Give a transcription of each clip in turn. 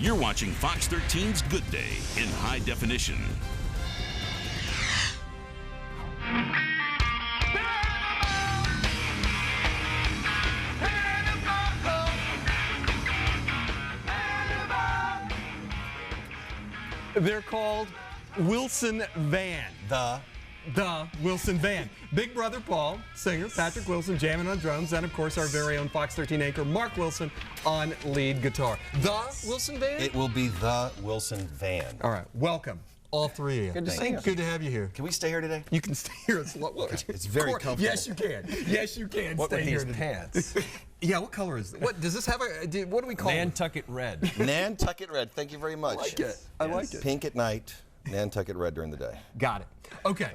You're watching Fox 13's Good Day in high definition. They're called Wilson Van. The Wilson Van. Big brother Paul, singer, Patrick Wilson jamming on drums, and of course our very own Fox 13 anchor Mark Wilson on lead guitar. The Wilson Van? It will be the Wilson Van. All right, welcome. All three of you. Good to see you. Good to have you here. Can we stay here today? You can stay here. It's very comfortable. Yes, you can. Yes, you can. What stay with here these today. pants? Yeah, what color is it? What does this have? What do we call it? Nantucket red. Nantucket red. Thank you very much. I like it. I like it. Pink at night, Nantucket red during the day. Got it. Okay.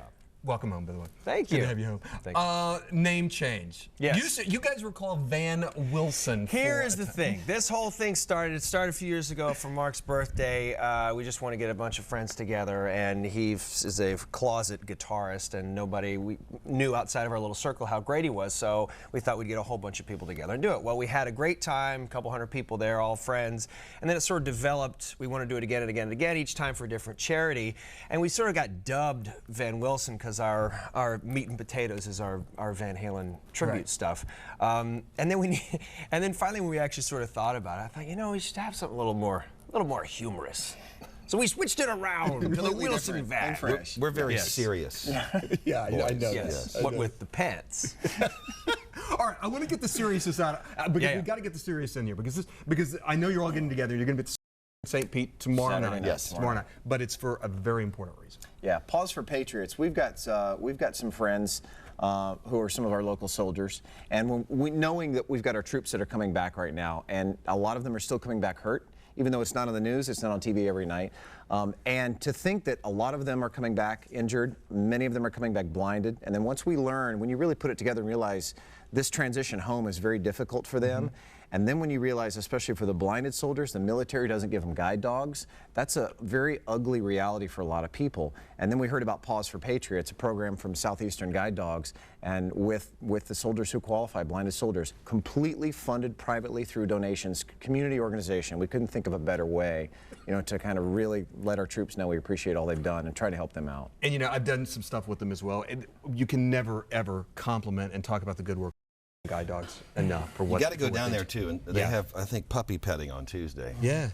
Welcome home, by the way. Thank you. Good to have you home. Thank you. Name change. Yes. You guys were called Van Wilson. Here is the thing. This whole thing started a few years ago for Mark's birthday. We just want to get a bunch of friends together, and he is a closet guitarist, and nobody we knew outside of our little circle how great he was, so we thought we'd get a whole bunch of people together and do it. Well, we had a great time, a couple hundred people there, all friends, and then it sort of developed. We want to do it again and again and again, each time for a different charity, and we sort of got dubbed Van Wilson because our meat and potatoes is our Van Halen tribute stuff. And then finally when we actually sort of thought about it, I thought, you know, we should have something a little more humorous. So we switched it around to the Wilson Van. We're very serious. Yeah, I know. Yes. What with the pants? All right, I want to get the seriousness out, because we got to get the serious in here because I know you're all getting together. You're going to be at St. Pete tomorrow night. Yes, tomorrow night. But it's for a very important reason. Yeah, Pause for Patriots. We've got some friends who are some of our local soldiers, and knowing that we've got our troops that are coming back right now, and a lot of them are still coming back hurt, even though it's not on the news, it's not on TV every night. And to think that a lot of them are coming back injured, many of them are coming back blinded, and then once we learn, when you really put it together and realize this transition home is very difficult for them, and then when you realize, especially for the blinded soldiers, the military doesn't give them guide dogs, that's a very ugly reality for a lot of people. And then we heard about Pause for Patriots, a program from Southeastern Guide Dogs, and with the soldiers who qualify, blinded soldiers, completely funded privately through donations, community organization. We couldn't think of a better way, you know, to kind of really let our troops know we appreciate all they've done and try to help them out. And you know, I've done some stuff with them as well. And you can never, ever compliment and talk about the good work guide dogs enough for what you got to go down there too, and they have, I think, puppy petting on Tuesday. Yeah,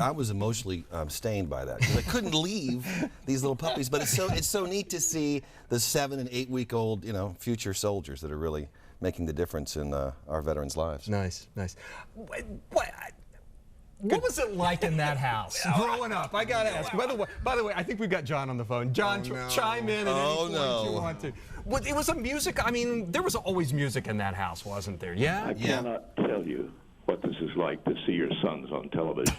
I was emotionally stained by that because I couldn't leave these little puppies. But it's so neat to see the 7- and 8-week-old, you know, future soldiers that are really making the difference in our veterans' lives. Nice. What was it like in that house growing up? I gotta ask. By the way, I think we've got John on the phone. John, chime in at any point you want to. Well, it was a music. I mean, there was always music in that house, wasn't there? Yeah. I cannot tell you what this is like to see your sons on television.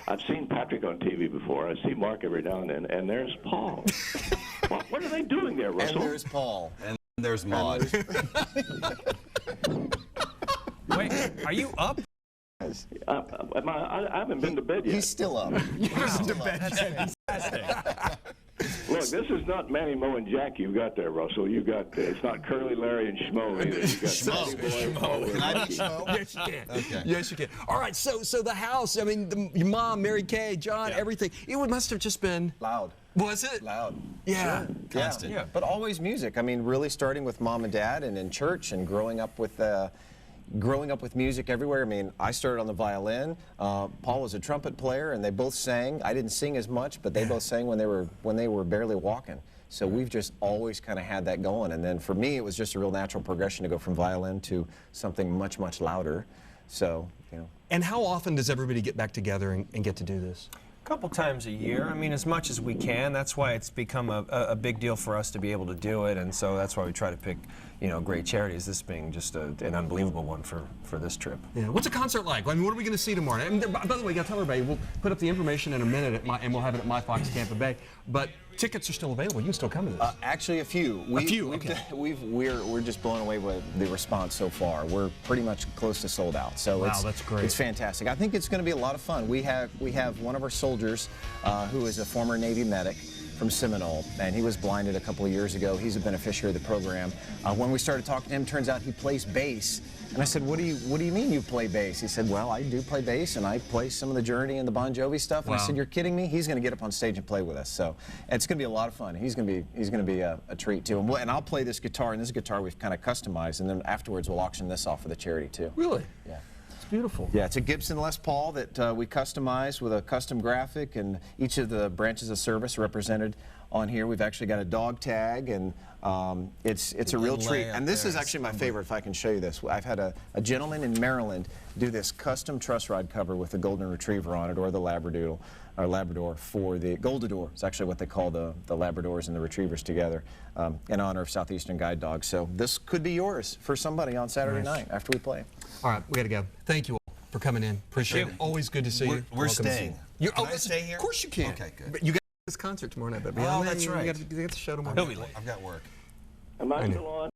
I've seen Patrick on TV before. I see Mark every now and then, and there's Paul. What are they doing there, Russell? And there's Paul. And there's Maud. Wait, are you up? I haven't been to bed yet. He's still up. Look, this is not Manny, Mo, and Jack you've got there, Russell. You got it's not Curly, Larry, and Schmo either. You got Schmo. Can I be Schmo? Yes, you can. Okay. Yes, you can. All right. So the house. I mean, your mom, Mary Kay, John, everything. It must have just been Loud. Was it? Loud. Yeah. Sure. Constant. Yeah, but always music. I mean, really starting with mom and dad and in church and growing up with music everywhere. I mean, I started on the violin. Paul was a trumpet player, and they both sang. I didn't sing as much, but they both sang when they were barely walking. So we've just always kind of had that going. And then for me, it was just a real natural progression to go from violin to something much, much louder. So, you know. And how often does everybody get back together and get to do this? A couple times a year. I mean, as much as we can. That's why it's become a big deal for us to be able to do it, and so that's why we try to pick, you know, great charities. This being just an unbelievable one for this trip. Yeah. What's a concert like? I mean, what are we going to see tomorrow? And by the way, you got to tell everybody. We'll put up the information in a minute and we'll have it at My Fox Tampa Bay. But tickets are still available. You can still come to this. Actually, a few. Okay. We're just blown away with the response so far. We're pretty much close to sold out. So wow, that's great. It's fantastic. I think it's going to be a lot of fun. We have one of our soldiers who is a former Navy medic from Seminole, and he was blinded a couple of years ago. He's a beneficiary of the program. When we started talking to him, turns out he plays bass. And I said, what do you mean you play bass? He said, well, I do play bass, and I play some of the Journey and the Bon Jovi stuff. And I said, you're kidding me? He's going to get up on stage and play with us. So it's going to be a lot of fun. He's going to be a treat too. And I'll play this guitar, and this guitar we've kind of customized, and then afterwards we'll auction this off for the charity too. Really? Yeah. It's beautiful. Yeah, it's a Gibson Les Paul that we customized with a custom graphic, and each of the branches of service represented on here. We've actually got a dog tag, and it's a real treat. And this is actually my favorite, if I can show you this. I've had a gentleman in Maryland do this custom truss rod cover with the Golden Retriever on it, or the Labradoodle, or Labrador, for the Goldador. It's actually what they call the Labradors and the Retrievers together, in honor of Southeastern Guide Dogs. So this could be yours for somebody on Saturday night after we play. All right, we got to go. Thank you all for coming in. Appreciate it. Always good to see you. We're staying. Can I stay here? Of course you can. Okay, good. But you got this concert tomorrow night. But Oh, that's right. You got the show tomorrow. He'll be late. I've got work. Am I still on?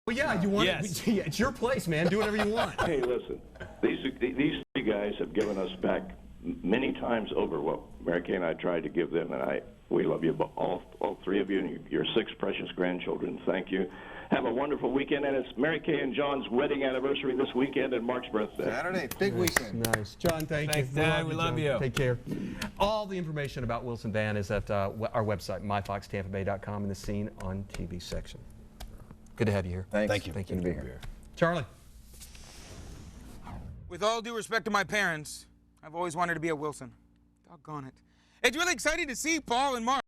Well, yeah, you want Yes. it. Yeah, it's your place, man. Do whatever you want. Hey, listen, these three guys have given us back many times over what Mary Kay and I tried to give them, and we love you, all three of you, and your 6 precious grandchildren. Thank you. Have a wonderful weekend, and it's Mary Kay and John's wedding anniversary this weekend and Mark's birthday. Saturday, big weekend. Nice. John, thank Thanks, you. Dad. We love John. you. Take care. All the information about Wilson Van is at our website, myfoxtampabay.com, in the Scene on TV section. Good to have you here. Thanks. Thank you. Good to be here. Charlie. With all due respect to my parents, I've always wanted to be a Wilson. Doggone it. It's really exciting to see Paul and Mark.